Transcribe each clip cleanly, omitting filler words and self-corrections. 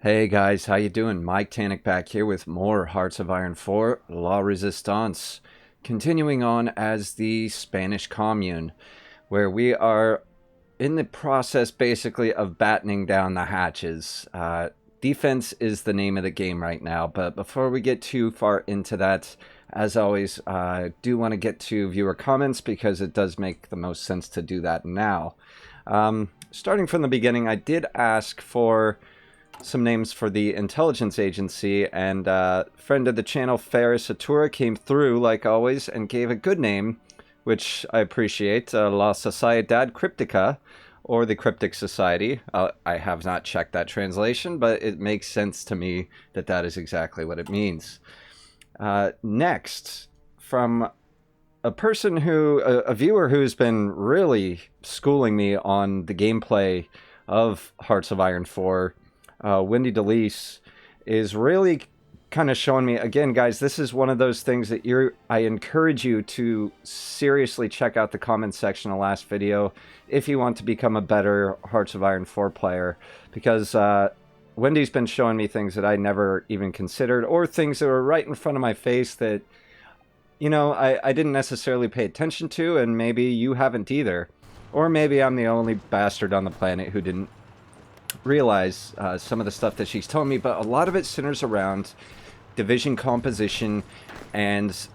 Hey guys, how you doing? Mike Tannic back here with more Hearts of Iron 4 La Resistance. Continuing on as the Spanish Commune, where we are in the process basically of battening down the hatches. Defense is the name of the game right now, but before we get too far into that, as always, I do want to get to viewer comments because it does make the most sense to do that now. Starting from the beginning, I did ask for some names for the intelligence agency, and friend of the channel Ferris Atura came through like always and gave a good name, which I appreciate. La Sociedad Cryptica, or the Cryptic Society. I have not checked that translation, but it makes sense to me that that is exactly what it means. Next, from a person who, a viewer who's been really schooling me on the gameplay of Hearts of Iron 4, Wendy DeLise, is really kind of showing me, again, guys, this is one of those things that I encourage you to seriously check out the comments section of the last video if you want to become a better Hearts of Iron 4 player, because Wendy's been showing me things that I never even considered, or things that were right in front of my face that, you know, I didn't necessarily pay attention to, and maybe you haven't either. Or maybe I'm the only bastard on the planet who didn't realize some of the stuff that she's telling me, but a lot of it centers around division composition and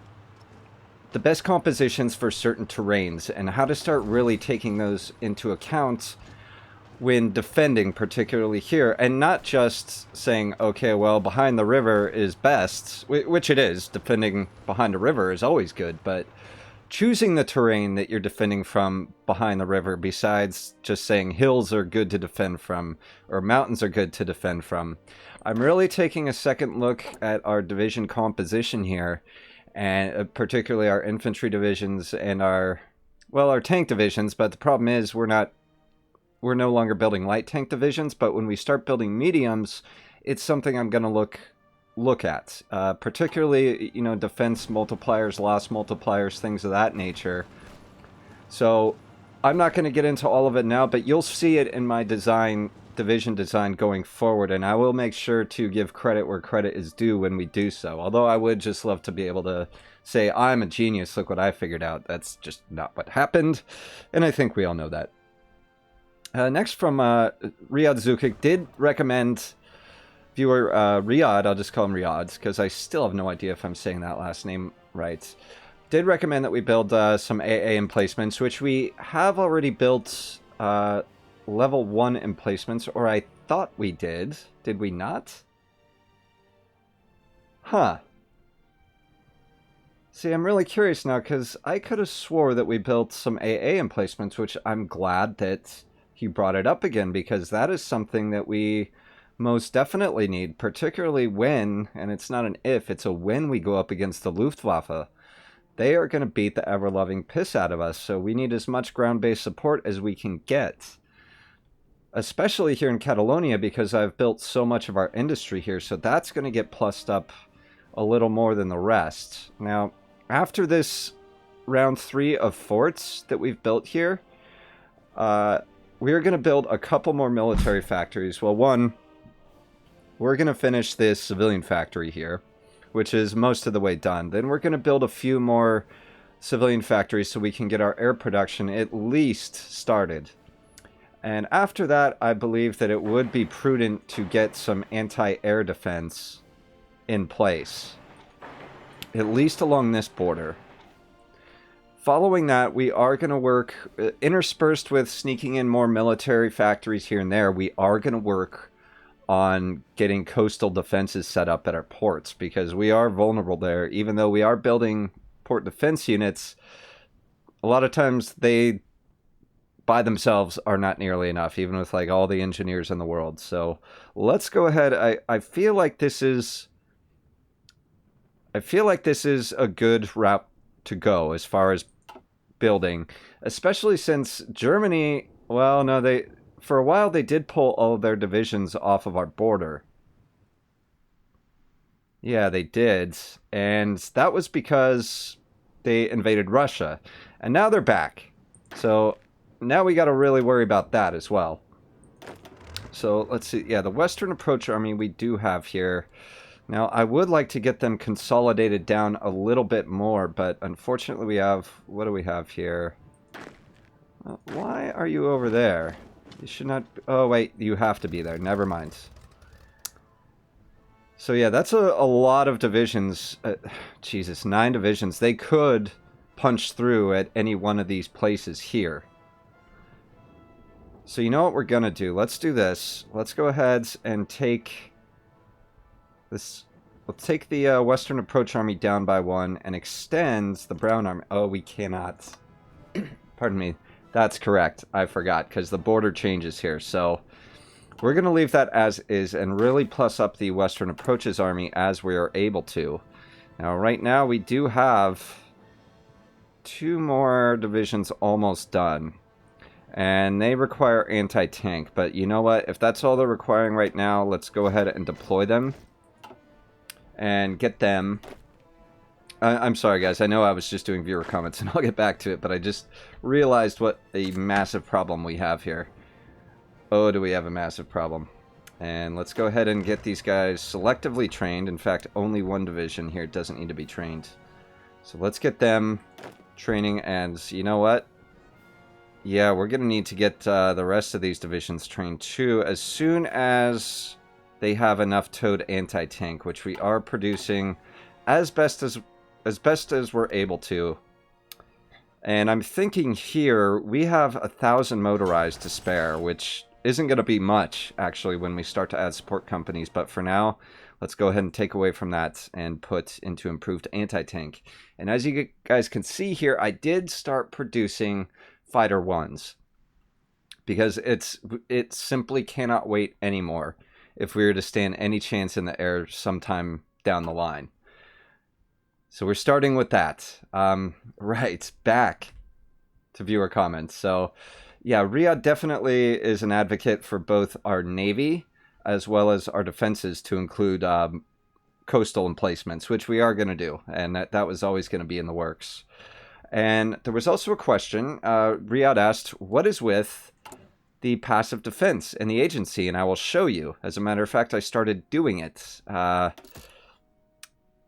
the best compositions for certain terrains and how to start really taking those into account when defending, particularly here, and not just saying, okay, well, behind the river is best, which it is. Defending behind a river is always good, but choosing the terrain that you're defending from behind the river, besides just saying hills are good to defend from or mountains are good to defend from. I'm really taking a second look at our division composition here, and particularly our infantry divisions and our tank divisions, but the problem is we're no longer building light tank divisions, but when we start building mediums, it's something I'm going to look at, particularly, you know, defense multipliers, loss multipliers, things of that nature. So I'm not going to get into all of it now, but you'll see it in my division design going forward, and I will make sure to give credit where credit is due when we do so. Although I would just love to be able to say, I'm a genius, look what I figured out. That's just not what happened, and I think we all know that. Next from Riyad Zukik did recommend viewer Riyad, I'll just call him Riyad because I still have no idea if I'm saying that last name right, did recommend that we build some AA emplacements, which we have already built level 1 emplacements, or I thought we did. Did we not? Huh. See, I'm really curious now because I could have swore that we built some AA emplacements, which I'm glad that he brought it up again, because that is something that we most definitely need, particularly when, and it's not an if, it's a when we go up against the Luftwaffe. They are going to beat the ever-loving piss out of us, so we need as much ground-based support as we can get. Especially here in Catalonia, because I've built so much of our industry here, so that's going to get plussed up a little more than the rest. Now, after this round 3 of forts that we've built here, we're going to build a couple more military factories. Well, one, we're going to finish this civilian factory here, which is most of the way done. Then we're going to build a few more civilian factories so we can get our air production at least started. And after that, I believe that it would be prudent to get some anti-air defense in place, at least along this border. Following that, we are going to work, interspersed with sneaking in more military factories here and there, we are going to work on getting coastal defenses set up at our ports, because we are vulnerable there. Even though we are building port defense units, a lot of times they by themselves are not nearly enough, even with like all the engineers in the world. So let's go ahead. I feel like this is a good route to go as far as building, especially since Germany, well, no, for a while they did pull all of their divisions off of our border. Yeah, they did, and that was because they invaded Russia, and now they're back. So now we got to really worry about that as well. So let's see. Yeah, the Western Approach Army we do have here. Now, I would like to get them consolidated down a little bit more, but unfortunately we have... What do we have here? Why are you over there? You should not... Oh, wait. You have to be there. Never mind. So yeah, that's a lot of divisions. Jesus, 9 divisions. They could punch through at any one of these places here. So you know what we're going to do? Let's do this. Let's go ahead and take this. Let's take the Western Approach Army down by 1 and extend the Brown Army. Oh, we cannot. Pardon me. That's correct. I forgot because the border changes here. So we're going to leave that as is and really plus up the Western Approaches Army as we are able to. Now, right now we do have 2 more divisions almost done. And they require anti-tank. But you know what? If that's all they're requiring right now, let's go ahead and deploy them. And get them... I'm sorry, guys. I know I was just doing viewer comments, and I'll get back to it. But I just realized what a massive problem we have here. Oh, do we have a massive problem. And let's go ahead and get these guys selectively trained. In fact, only 1 division here doesn't need to be trained. So let's get them training. And you know what? Yeah, we're going to need to get the rest of these divisions trained too as soon as they have enough towed anti-tank, which we are producing as best as we're able to. And I'm thinking here we have 1,000 motorized to spare, which isn't going to be much actually when we start to add support companies, but for now let's go ahead and take away from that and put into improved anti-tank. And as you guys can see here, I did start producing Fighter 1s because it simply cannot wait anymore if we were to stand any chance in the air sometime down the line. So we're starting with that. Right, back to viewer comments. So yeah, Riyadh definitely is an advocate for both our Navy as well as our defenses to include coastal emplacements, which we are going to do. And that was always going to be in the works. And there was also a question. Riyadh asked, what is with the passive defense and the agency? And I will show you. As a matter of fact, I started doing it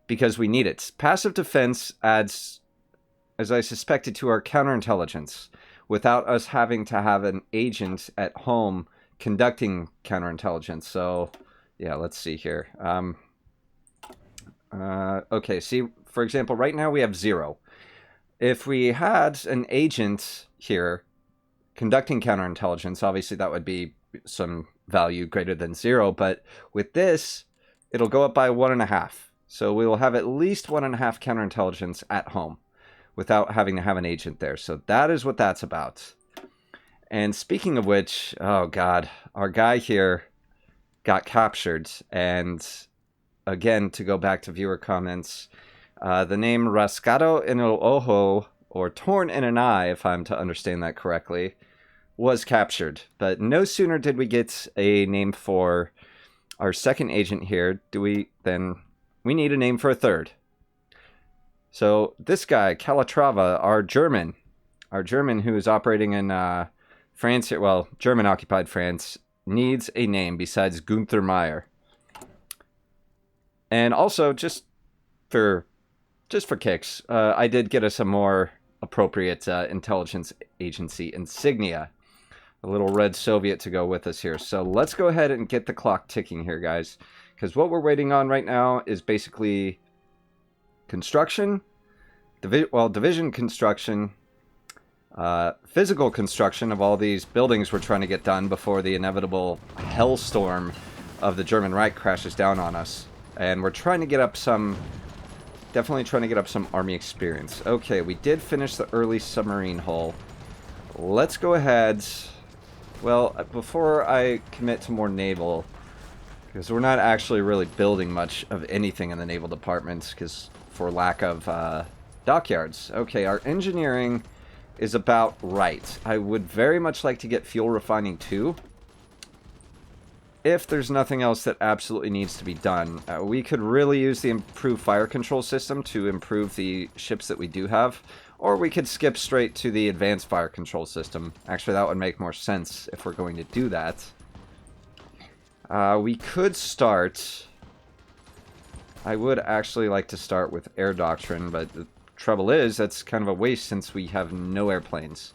because we need it. Passive defense adds, as I suspected, to our counterintelligence without us having to have an agent at home conducting counterintelligence. So, yeah, let's see here. Okay, see, for example, right now we have 0. If we had an agent here conducting counterintelligence, obviously that would be some value greater than 0. But with this, it'll go up by 1.5. So we will have at least 1.5 counterintelligence at home without having to have an agent there. So that is what that's about. And speaking of which, oh God, our guy here got captured. And again, to go back to viewer comments, the name Rascado en el Ojo, or Torn in an Eye, if I'm to understand that correctly, was captured. But no sooner did we get a name for our second agent here, then we need a name for a third. So this guy, Calatrava, our German who is operating in France, well, German-occupied France, needs a name besides Gunther Meyer. And also, just for kicks, I did get us a more appropriate intelligence agency insignia. A little red Soviet to go with us here. So let's go ahead and get the clock ticking here, guys. Because what we're waiting on right now is basically construction, division construction, physical construction of all these buildings we're trying to get done before the inevitable hellstorm of the German Reich crashes down on us. And we're trying to get up definitely trying to get up some army experience. Okay, we did finish the early submarine hull. Let's go ahead. Well, before I commit to more naval, because we're not actually really building much of anything in the naval department, because for lack of dockyards. Okay, our engineering is about right. I would very much like to get fuel refining too. If there's nothing else that absolutely needs to be done, we could really use the improved fire control system to improve the ships that we do have, or we could skip straight to the advanced fire control system. Actually, that would make more sense if we're going to do that. We could start... I would actually like to start with air doctrine, but the trouble is, that's kind of a waste since we have no airplanes.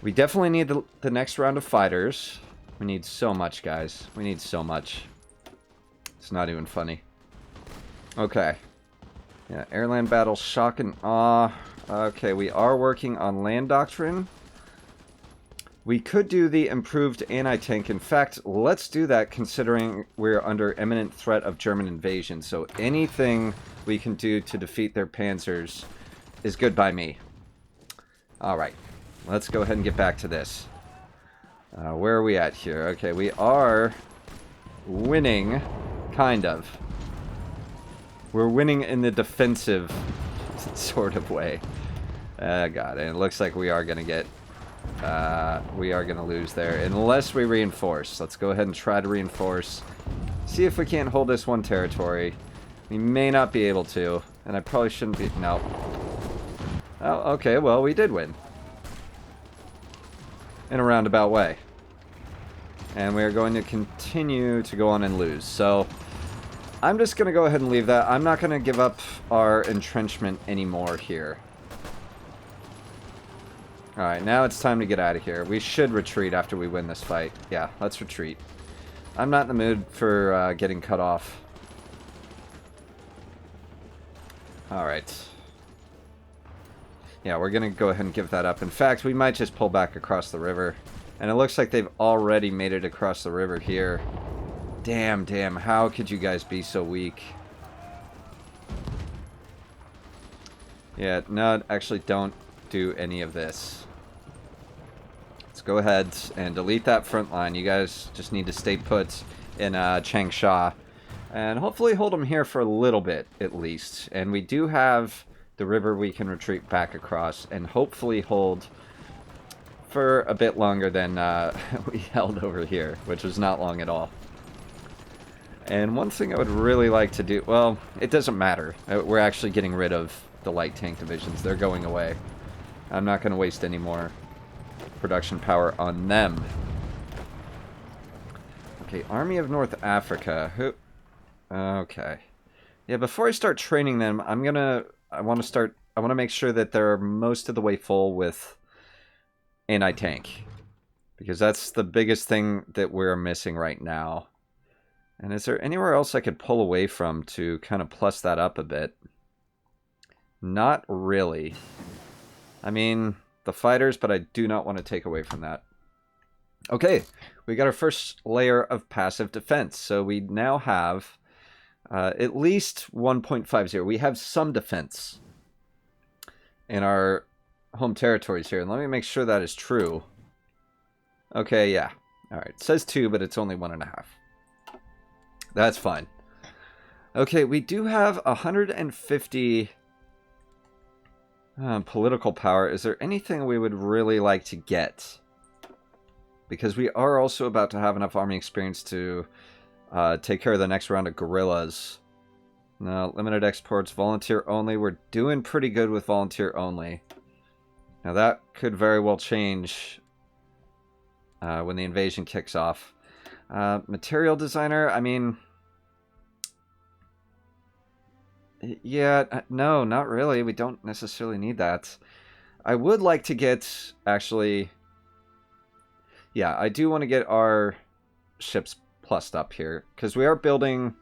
We definitely need the next round of fighters. We need so much, guys. We need so much. It's not even funny. Okay. Yeah, airland battle, shock and awe. Okay, we are working on land doctrine. We could do the improved anti-tank. In fact, let's do that considering we're under imminent threat of German invasion. So anything we can do to defeat their panzers is good by me. Alright, let's go ahead and get back to this. Where are we at here? Okay, we are winning, kind of. We're winning in the defensive sort of way. God, and it looks like we are going to get... we are going to lose there, unless we reinforce. Let's go ahead and try to reinforce. See if we can't hold this one territory. We may not be able to, and I probably shouldn't be... No. Oh, okay, well, we did win. In a roundabout way. And we are going to continue to go on and lose. So, I'm just going to go ahead and leave that. I'm not going to give up our entrenchment anymore here. Alright, now it's time to get out of here. We should retreat after we win this fight. Yeah, let's retreat. I'm not in the mood for getting cut off. Alright. Yeah, we're going to go ahead and give that up. In fact, we might just pull back across the river. And it looks like they've already made it across the river here. Damn, how could you guys be so weak? Yeah, no, actually don't do any of this. Let's go ahead and delete that front line. You guys just need to stay put in Changsha. And hopefully hold them here for a little bit, at least. And we do have the river we can retreat back across. And hopefully hold for a bit longer than we held over here, which was not long at all. And one thing I would really like to do... Well, it doesn't matter. We're actually getting rid of the light tank divisions. They're going away. I'm not going to waste any more production power on them. Okay, Army of North Africa. Who? Okay. Yeah, before I start training them, I want to make sure that they're most of the way full with anti-tank. Because that's the biggest thing that we're missing right now. And is there anywhere else I could pull away from to kind of plus that up a bit? Not really. I mean, the fighters, but I do not want to take away from that. Okay, we got our first layer of passive defense. So we now have at least 1.50. We have some defense in our home territories here. And let me make sure that is true. Okay, yeah. All right, it says 2, but it's only 1.5. That's fine. Okay, we do have 150 political power. Is there anything we would really like to get? Because we are also about to have enough army experience to take care of the next round of guerrillas. No, limited exports, volunteer only. We're doing pretty good with volunteer only. Now that could very well change when the invasion kicks off. Material designer, I mean... Yeah, no, not really. We don't necessarily need that. I would like to get, actually... Yeah, I do want to get our ships plussed up here. Because we are going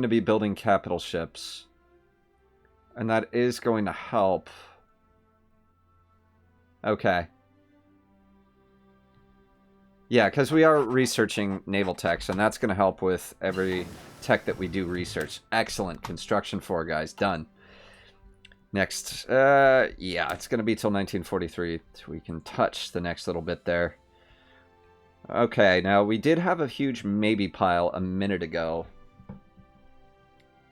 to be building capital ships. And that is going to help. Okay. Yeah, because we are researching naval techs, and that's going to help with every tech that we do research. Excellent. Construction 4, guys. Done. Next. Yeah, it's going to be till 1943. So we can touch the next little bit there. Okay, now we did have a huge maybe pile a minute ago.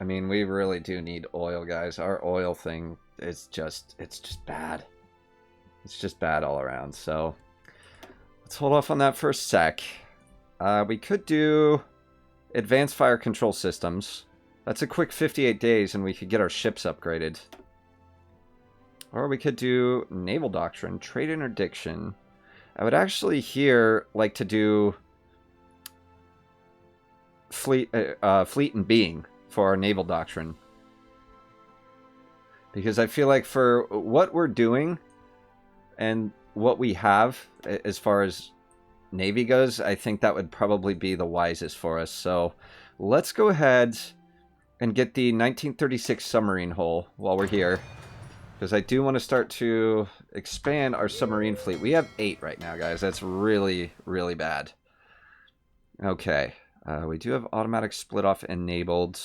I mean, we really do need oil, guys. Our oil thing is just, it's just bad. It's just bad all around, so... Let's hold off on that for a sec. We could do advanced fire control systems. That's a quick 58 days and we could get our ships upgraded. Or we could do naval doctrine, trade interdiction. I would actually here like to do fleet and being for our naval doctrine. Because I feel like for what we're doing and what we have as far as Navy goes, I think that would probably be the wisest for us. So let's go ahead and get the 1936 submarine hull while we're here. Because I do want to start to expand our submarine fleet. We have 8 right now, guys. That's really, really bad. Okay. We do have automatic split-off enabled.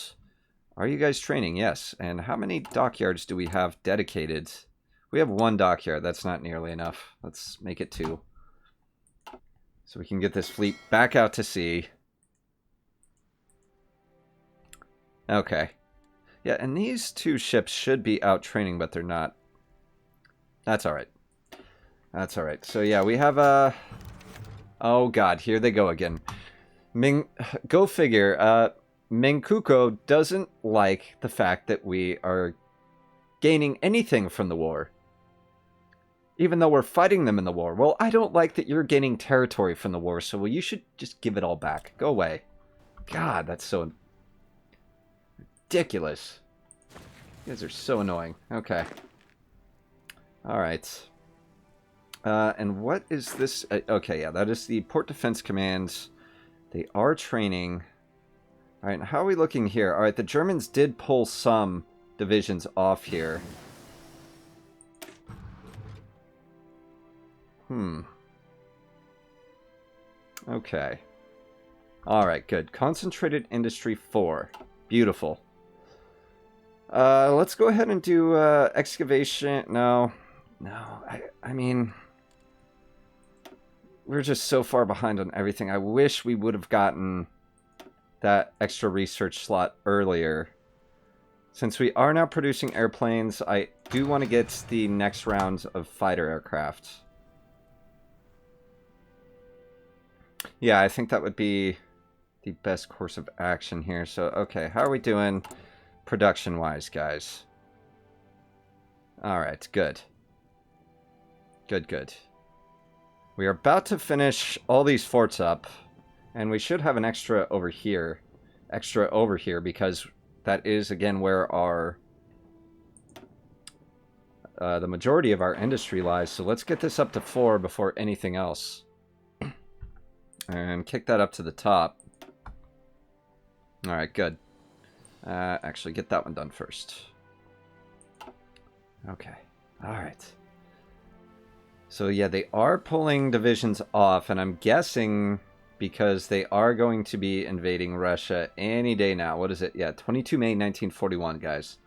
Are you guys training? Yes. And how many dockyards do we have dedicated? We have 1 dockyard. That's not nearly enough. Let's make it 2. So we can get this fleet back out to sea. Okay. Yeah, and these 2 ships should be out training, but they're not. That's alright. That's alright. So yeah, we have a... Oh god, here they go again. Go figure. Minkuko doesn't like the fact that we are gaining anything from the war. Even though we're fighting them in the war. Well, I don't like that you're gaining territory from the war, so well, you should just give it all back. Go away. God, that's so... ridiculous. You guys are so annoying. Okay. Alright. And what is this? Okay, yeah, that is the Port Defense Command. They are training. Alright, how are we looking here? Alright, the Germans did pull some divisions off here. Okay. Alright, good. Concentrated Industry 4. Beautiful. Let's go ahead and do excavation. No. I mean, we're just so far behind on everything. I wish we would have gotten that extra research slot earlier. Since we are now producing airplanes, I do want to get the next round of fighter aircraft. Yeah, I think that would be the best course of action here. So, okay, how are we doing production-wise, guys? Alright, good. Good. We are about to finish all these forts up, and we should have an extra over here. Because that is, again, where our... the majority of our industry lies. So let's get this up to 4 before anything else. And kick that up to the top. Alright, good. Actually, get that one done first. Okay. Alright. So, yeah, they are pulling divisions off, and I'm guessing because they are going to be invading Russia any day now. What is it? Yeah, 22 May 1941, guys.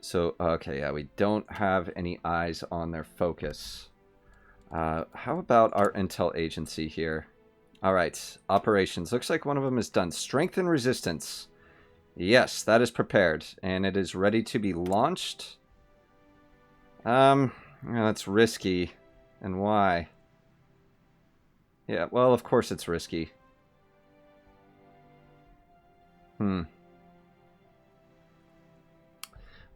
So, okay, yeah, we don't have any eyes on their focus. How about our intel agency here? Alright, operations. Looks like one of them is done. Strength and resistance. Yes, that is prepared, and it is ready to be launched. That's risky. And why? Yeah, well, of course it's risky.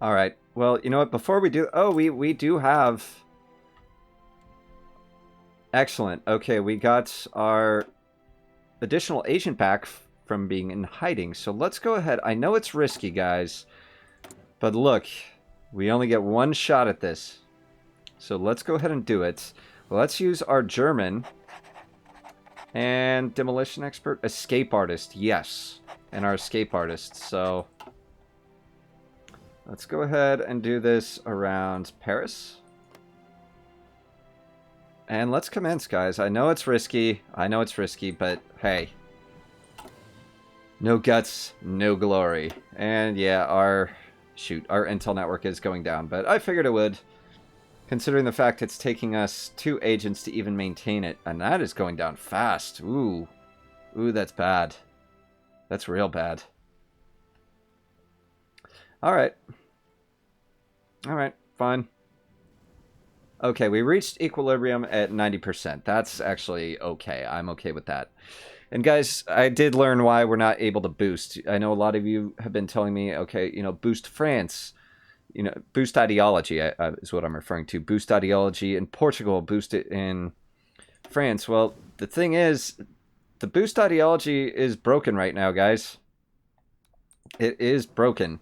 Alright, well, you know what, before we do... Oh, we do have... Excellent. Okay, we got our additional agent back from being in hiding. So let's go ahead. I know it's risky, guys. But look, we only get 1 shot at this. So let's go ahead and do it. Let's use our German and demolition expert. Escape artist, yes. And our escape artist. So let's go ahead and do this around Paris. And let's commence, guys. I know it's risky. But hey. No guts, no glory. And yeah, our intel network is going down. But I figured it would. Considering the fact it's taking us 2 agents to even maintain it. And that is going down fast. Ooh, that's bad. That's real bad. Alright. Alright, fine. Okay, we reached equilibrium at 90%. That's actually okay. I'm okay with that. And guys, I did learn why we're not able to boost. I know a lot of you have been telling me, okay, boost France. Boost ideology is what I'm referring to. Boost ideology in Portugal, boost it in France. Well, the thing is, the boost ideology is broken right now, guys. It is broken.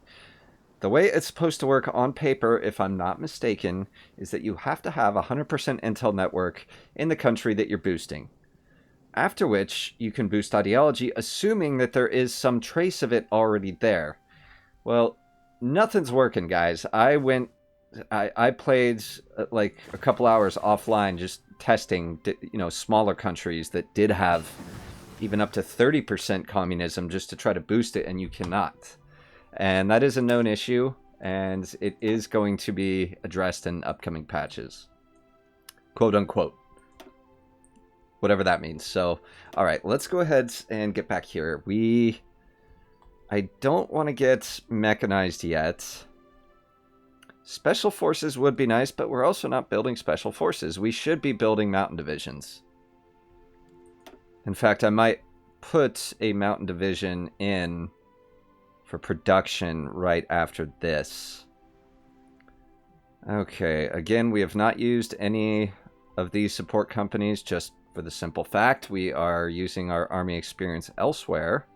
The way it's supposed to work on paper, if I'm not mistaken, is that you have to have 100% Intel network in the country that you're boosting. After which, you can boost ideology, assuming that there is some trace of it already there. Well, nothing's working, guys. I played like a couple hours offline just testing, smaller countries that did have even up to 30% communism just to try to boost it, and you cannot. And that is a known issue, and it is going to be addressed in upcoming patches. Quote unquote. Whatever that means. So, alright, let's go ahead and get back here. I don't want to get mechanized yet. Special forces would be nice, but we're also not building special forces. We should be building mountain divisions. In fact, I might put a mountain division in for production right after this. Okay, again, we have not used any of these support companies just for the simple fact we are using our army experience elsewhere.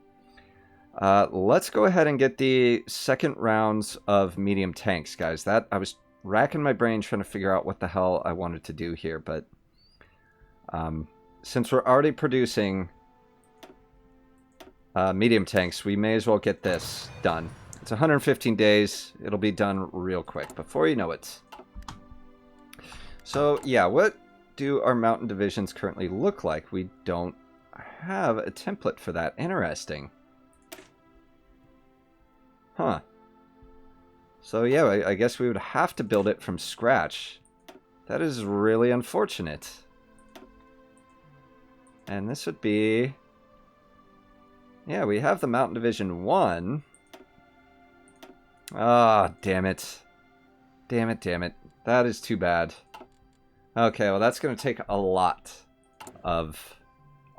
Let's go ahead and get the second rounds of medium tanks, guys. That I was racking my brain trying to figure out what the hell I wanted to do here, but since we're already producing medium tanks, we may as well get this done. It's 115 days. It'll be done real quick before you know it. So, yeah, what do our mountain divisions currently look like? We don't have a template for that. Interesting. Huh. So, yeah, I guess we would have to build it from scratch. That is really unfortunate. And this would be... Yeah, we have the Mountain Division 1. Ah, damn it. Damn it, damn it. That is too bad. Okay, well, that's going to take a lot of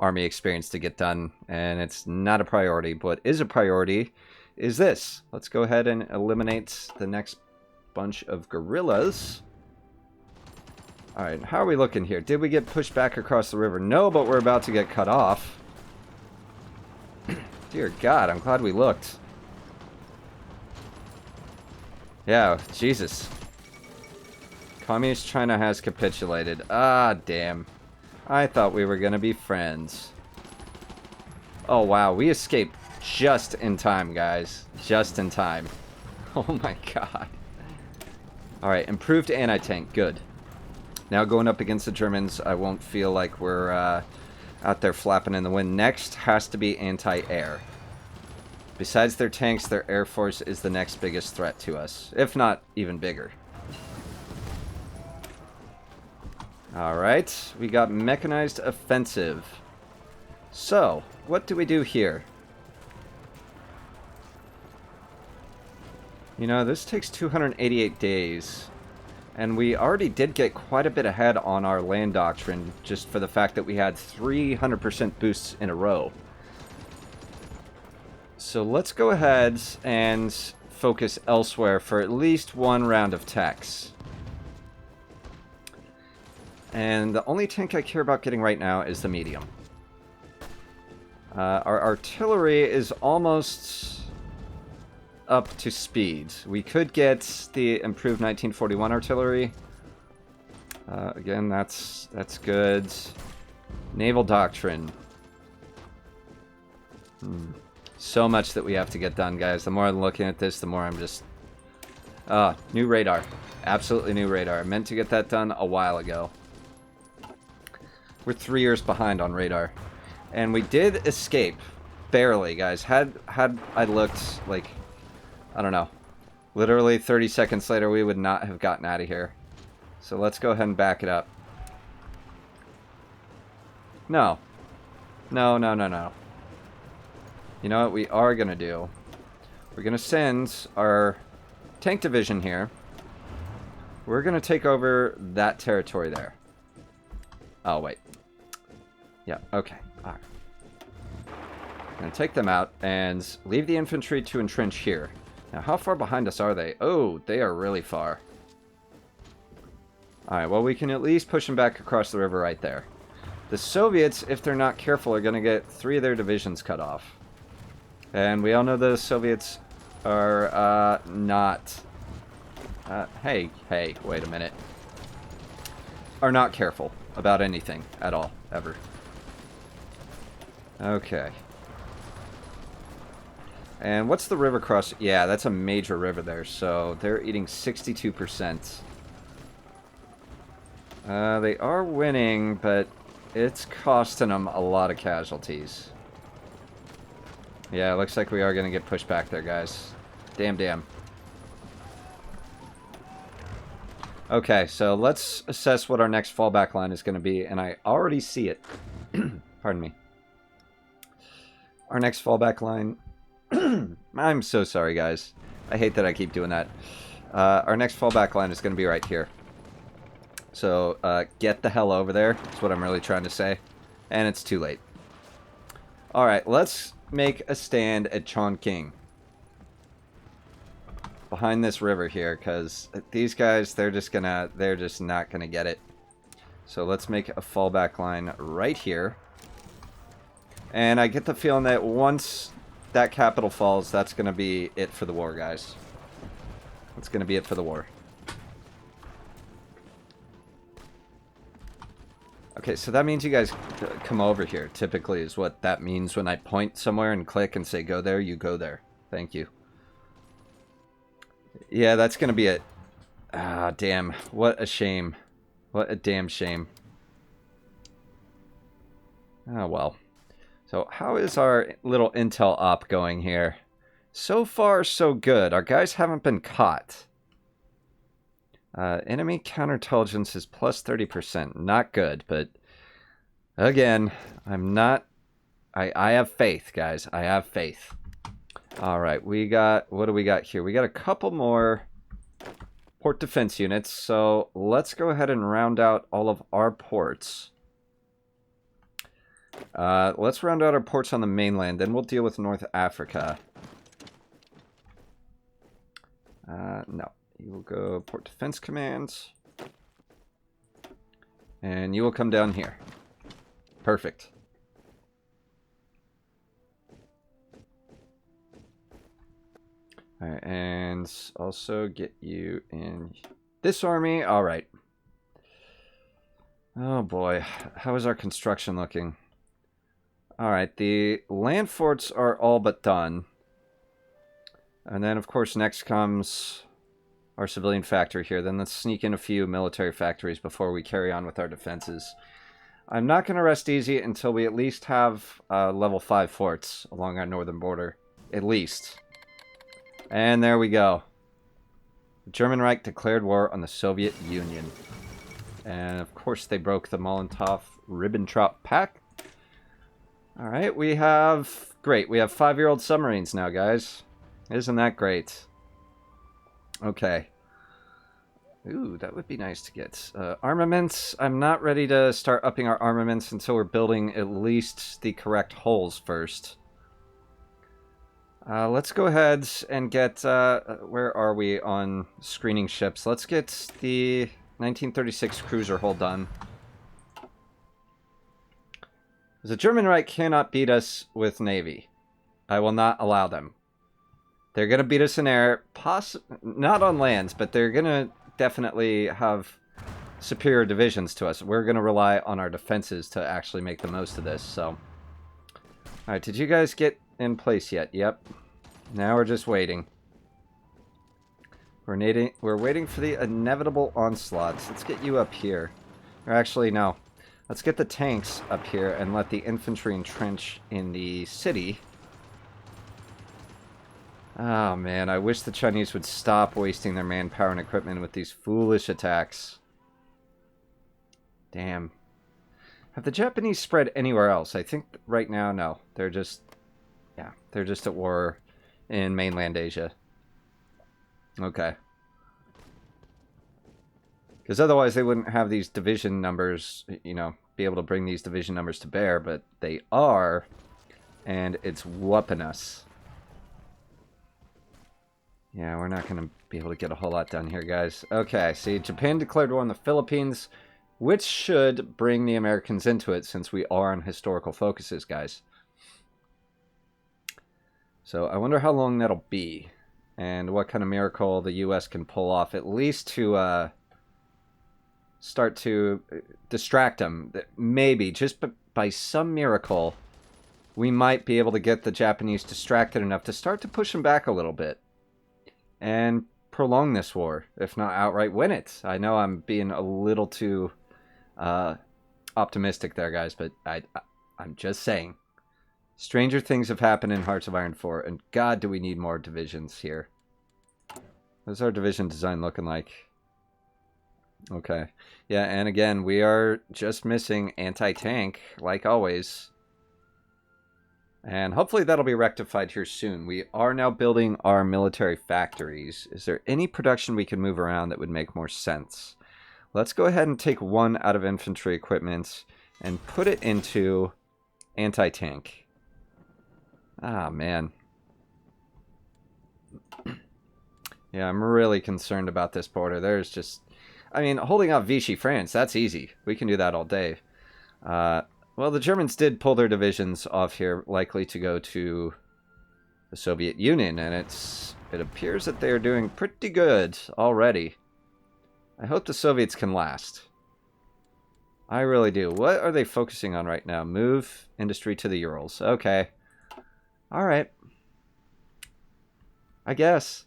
army experience to get done, and it's not a priority. But what is a priority is this. Let's go ahead and eliminate the next bunch of guerrillas. Alright, how are we looking here? Did we get pushed back across the river? No, but we're about to get cut off. Dear God, I'm glad we looked. Yeah, Jesus. Communist China has capitulated. Ah, damn. I thought we were gonna be friends. Oh, wow. We escaped just in time, guys. Just in time. Oh, my God. Alright, improved anti-tank. Good. Now going up against the Germans, I won't feel like we're out there flapping in the wind. Next has to be anti-air. Besides their tanks, their air force is the next biggest threat to us, if not even bigger. Alright, we got mechanized offensive. So, what do we do here? You know, this takes 288 days. And we already did get quite a bit ahead on our land doctrine, just for the fact that we had 300% boosts in a row. So let's go ahead and focus elsewhere for at least one round of techs. And the only tank I care about getting right now is the medium. Our artillery is almost up to speed. We could get the improved 1941 artillery. Again, that's good. Naval doctrine. So much that we have to get done, guys. The more I'm looking at this, the more I'm just... new radar. Absolutely new radar. I meant to get that done a while ago. We're 3 years behind on radar. And we did escape. Barely, guys. Had I looked, like... I don't know. Literally 30 seconds later, we would not have gotten out of here. So let's go ahead and back it up. No. No, no, no, no. You know what we are going to do? We're going to send our tank division here. We're going to take over that territory there. Oh, wait. Yeah, okay. All right. I'm going to take them out and leave the infantry to entrench here. Now, how far behind us are they? Oh, they are really far. Alright, well, we can at least push them back across the river right there. The Soviets, if they're not careful, are going to get 3 of their divisions cut off. And we all know the Soviets are not... hey, wait a minute. Are not careful about anything at all, ever. Okay. And what's the river cross? Yeah, that's a major river there, so they're eating 62%. They are winning, but it's costing them a lot of casualties. Yeah, it looks like we are going to get pushed back there, guys. Damn. Okay, so let's assess what our next fallback line is going to be, and I already see it. Pardon me. Our next fallback line... I'm so sorry, guys. I hate that I keep doing that. Our next fallback line is going to be right here. So, get the hell over there. That's what I'm really trying to say. And it's too late. Alright, let's make a stand at Chongqing. Behind this river here, because these guys, they're just not gonna get it. So let's make a fallback line right here. And I get the feeling that once that capital falls, that's gonna be it for the war, guys. That's gonna be it for the war. Okay, so that means you guys come over here, typically, is what that means when I point somewhere and click and say go there, you go there. Thank you. Yeah, that's gonna be it. Ah, damn. What a shame. What a damn shame. Oh, well. So, how is our little intel op going here? So far, so good. Our guys haven't been caught. Enemy counterintelligence is plus 30%. Not good, but... Again, I'm not... I have faith, guys. I have faith. Alright, we got... What do we got here? We got a couple more port defense units, so let's go ahead and round out all of our ports. Let's round out our ports on the mainland, then we'll deal with North Africa. No. You will go Port Defense Command. And you will come down here. Perfect. Alright, and also get you in this army. Alright. Oh boy. How is our construction looking? Alright, the land forts are all but done. And then, of course, next comes our civilian factory here. Then let's sneak in a few military factories before we carry on with our defenses. I'm not going to rest easy until we at least have level 5 forts along our northern border. At least. And there we go. The German Reich declared war on the Soviet Union. And, of course, they broke the Molotov-Ribbentrop Pact. Alright, we have... Great, we have 5-year-old submarines now, guys. Isn't that great? Okay. Ooh, that would be nice to get. Armaments. I'm not ready to start upping our armaments until we're building at least the correct hulls first. Let's go ahead and get... where are we on screening ships? Let's get the 1936 cruiser hull done. The German Reich cannot beat us with Navy. I will not allow them. They're going to beat us in air, not on lands, but they're going to definitely have superior divisions to us. We're going to rely on our defenses to actually make the most of this, so... Alright, did you guys get in place yet? Yep. Now we're just waiting. We're waiting for the inevitable onslaughts. Let's get you up here. Or actually, no. Let's get the tanks up here and let the infantry entrench in the city. Oh man, I wish the Chinese would stop wasting their manpower and equipment with these foolish attacks. Damn. Have the Japanese spread anywhere else? I think right now, no. They're just... Yeah, they're just at war in mainland Asia. Okay. Because otherwise they wouldn't have these division numbers, you know, be able to bring these division numbers to bear, but they are, and it's whooping us. Yeah, we're not going to be able to get a whole lot done here, guys. Okay, see, Japan declared war on the Philippines. which should bring the Americans into it since we are on historical focuses, guys. So I wonder how long that'll be and what kind of miracle the U.S. can pull off, at least to start to distract them. Maybe, just by some miracle, we might be able to get the Japanese distracted enough to start to push them back a little bit and prolong this war, if not outright win it. I know I'm being a little too optimistic there, guys, but I'm just saying. Stranger things have happened in Hearts of Iron 4, and God, do we need more divisions here. What's our division design looking like? Okay. Yeah, and again, we are just missing anti-tank, like always. And hopefully that'll be rectified here soon. We are now building our military factories. Is there any production we can move around that would make more sense? Let's go ahead and take one out of infantry equipment and put it into anti-tank. Ah, man. Yeah, I'm really concerned about this border. There's just... I mean, holding off Vichy France, that's easy. We can do that all day. Well, the Germans did pull their divisions off here, likely to go to the Soviet Union, and it appears that they are doing pretty good already. I hope the Soviets can last. I really do. What are they focusing on right now? Move industry to the Urals. Okay. All right. I guess.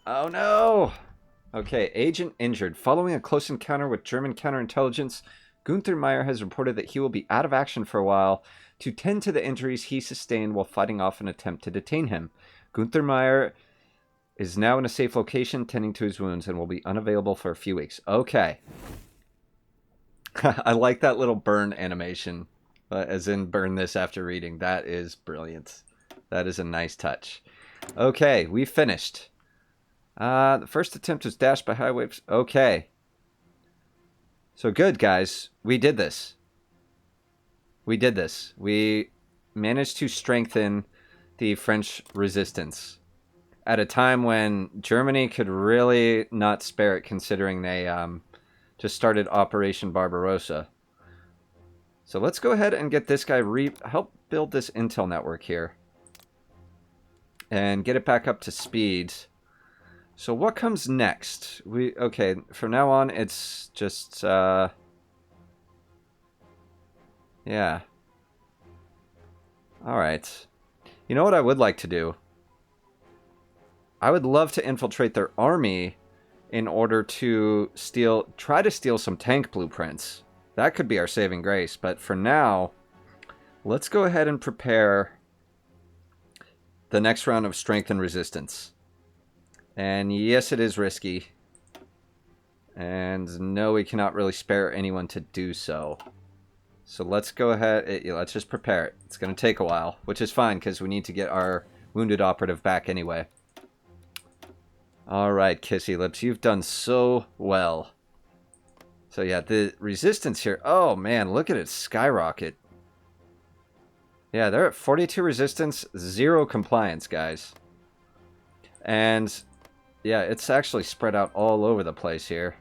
Oh, no! Okay, agent injured. Following a close encounter with German counterintelligence, Gunther Meyer has reported that he will be out of action for a while to tend to the injuries he sustained while fighting off an attempt to detain him. Gunther Meyer is now in a safe location tending to his wounds and will be unavailable for a few weeks. Okay. I like that little burn animation, as in burn this after reading. That is brilliant. That is a nice touch. Okay, we finished. The first attempt was dashed by high waves. Okay. So good, guys. We did this. We did this. We managed to strengthen the French resistance at a time when Germany could really not spare it, considering they just started Operation Barbarossa. So let's go ahead and get this guy help build this intel network here and get it back up to speed. So what comes next? Okay, from now on it's just yeah. All right. You know what I would like to do? I would love to infiltrate their army in order to try to steal some tank blueprints. That could be our saving grace, but for now, let's go ahead and prepare the next round of strength and resistance. And yes, it is risky. And no, we cannot really spare anyone to do so. So let's go ahead. Let's just prepare it. It's going to take a while, which is fine because we need to get our wounded operative back anyway. All right, Kissy Lips, you've done so well. So yeah, the resistance here. Oh man, look at it skyrocket. Yeah, they're at 42 resistance, 0 compliance, guys. And yeah, it's actually spread out all over the place here.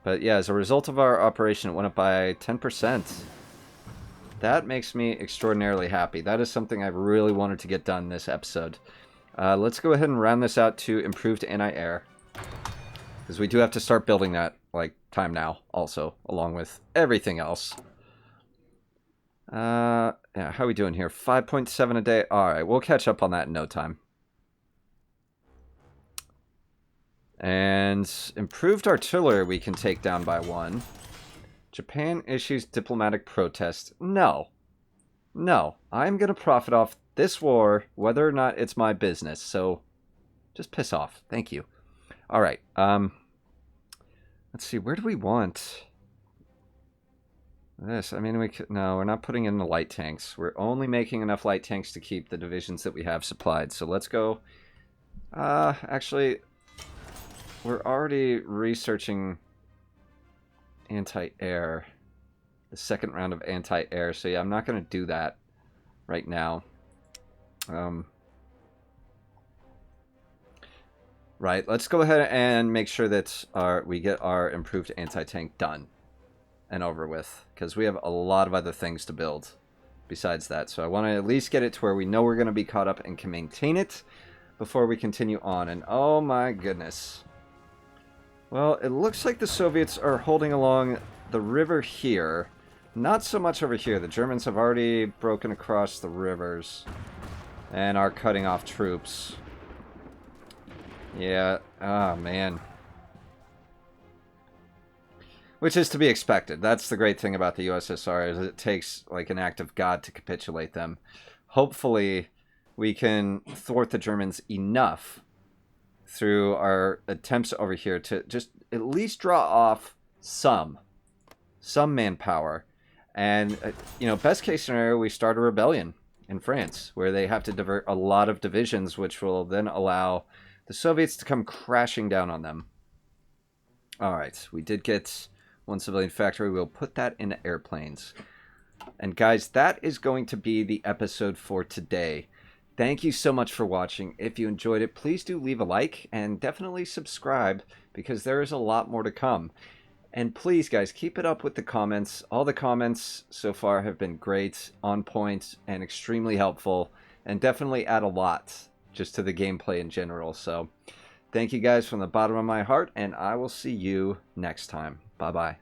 But yeah, as a result of our operation, it went up by 10%. That makes me extraordinarily happy. That is something I really wanted to get done this episode. Let's go ahead and round this out to improved anti-air. Because we do have to start building that, like, time now, also, along with everything else. Yeah, how are we doing here? 5.7 a day? Alright, we'll catch up on that in no time. And improved artillery we can take down by 1. Japan issues diplomatic protest. No. No. I'm going to profit off this war, whether or not it's my business. So, just piss off. Thank you. Alright. Let's see. Where do we want this? I mean, no, we're not putting in the light tanks. We're only making enough light tanks to keep the divisions that we have supplied. So let's go. Actually, we're already researching anti-air. The second round of anti-air. So yeah, I'm not going to do that right now. right? Let's go ahead and make sure that we get our improved anti-tank done and over with, because we have a lot of other things to build besides that. So I want to at least get it to where we know we're going to be caught up and can maintain it before we continue on. And oh my goodness. Well, it looks like the Soviets are holding along the river here. Not so much over here. The Germans have already broken across the rivers and are cutting off troops. Yeah, oh man. Which is to be expected. That's the great thing about the USSR, is it takes like an act of God to capitulate them. Hopefully, we can thwart the Germans enough through our attempts over here to just at least draw off some manpower. And, you know, best case scenario, we start a rebellion in France, where they have to divert a lot of divisions, which will then allow the Soviets to come crashing down on them. All right, we did get one civilian factory. We'll put that into airplanes. And guys, that is going to be the episode for today. Thank you so much for watching. If you enjoyed it, please do leave a like and definitely subscribe, because there is a lot more to come. And please, guys, keep it up with the comments. All the comments so far have been great, on point, and extremely helpful, and definitely add a lot just to the gameplay in general. So thank you guys from the bottom of my heart, and I will see you next time. Bye-bye.